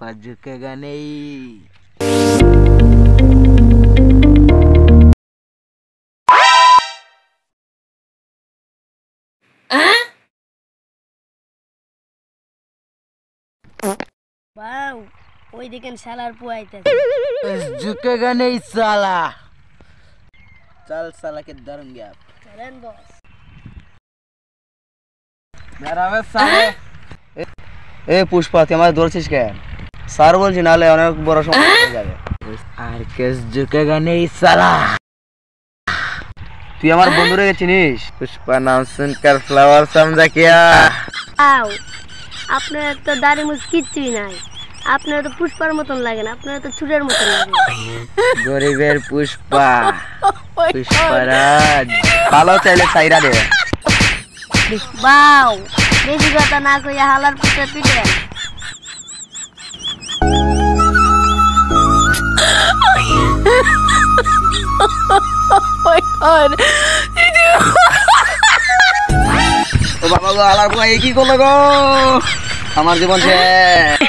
पुष्पा झुकेगा नहीं। वाओ, ওই দেখেন শালার পুয়া আইতাছে। झुकेगा नहीं साला। चल साला के धर्म गया। চলেন বস। मेरा में साले। ए पुष्पा তুই আমাদের ধরছিস কেন? স্যার বলছি নালে অনেক বড় সমস্যা হয়ে যাবে। আর কেস झुकेगा नहीं साला। তুই আমার বন্ধু রে চিনিস? पुष्पा नाम सुनकर फ्लावर समझा क्या? আও, আপনার তো দাড়ি মুছ কিচ্ছুই নাই। আপনার তো পুষ্পার মতন লাগে না, আপনার তো চুরের মতন লাগে। গরিবের পুষ্পা পুষ্পারাজ ভালো চাইলে সাইরা দে। বাও, বেশি কথা না কইয়া হালার পুত্রে পিটে। ও বাবা গো, হালার পুয়া কি করলো গো? আমার জীবন শেষ।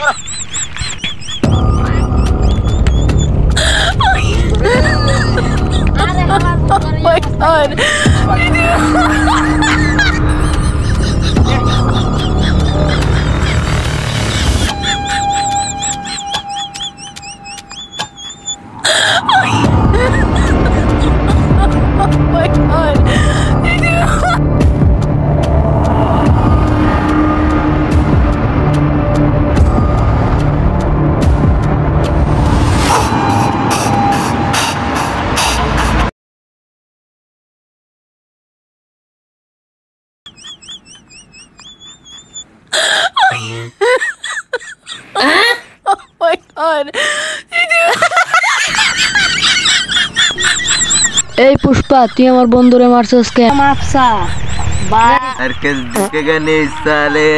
এই পুষ্পা, তুই আমার বন্ধুরে মারছস কে? মাপসা বাই। আর কেস झुकेगा नहीं साले।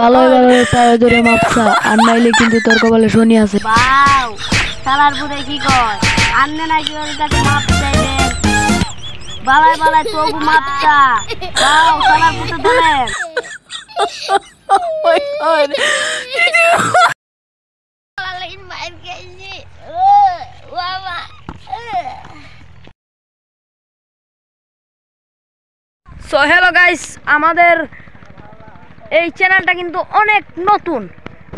ভালোই ভালোই পায়ে ধরে মাপসা, আর নাইলে কিন্তু তোর কপালে শনি আছে। বাও, শালার পুরে কি কয়? আন্নে নাকি ওর কাছে মাপ চাইবেন? বালাই বালাই তবু মাপসা। বাও, শালার পুরে ধরেন। সো হ্যালো গাইস, আমাদের এই চ্যানেলটা কিন্তু অনেক নতুন।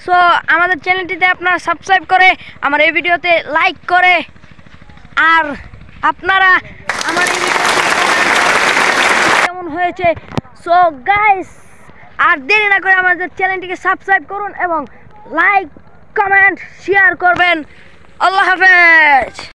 সো আমাদের চ্যানেলটিতে আপনারা সাবস্ক্রাইব করে আমার এই ভিডিওতে লাইক করে, আর আপনারা আমার এই ভিডিওতে কেমন হয়েছে। সো গাইস, আর দেরি না করে আমাদের চ্যানেলটিকে সাবস্ক্রাইব করুন এবং লাইক কমেন্ট শেয়ার করবেন। আল্লাহ হাফেজ।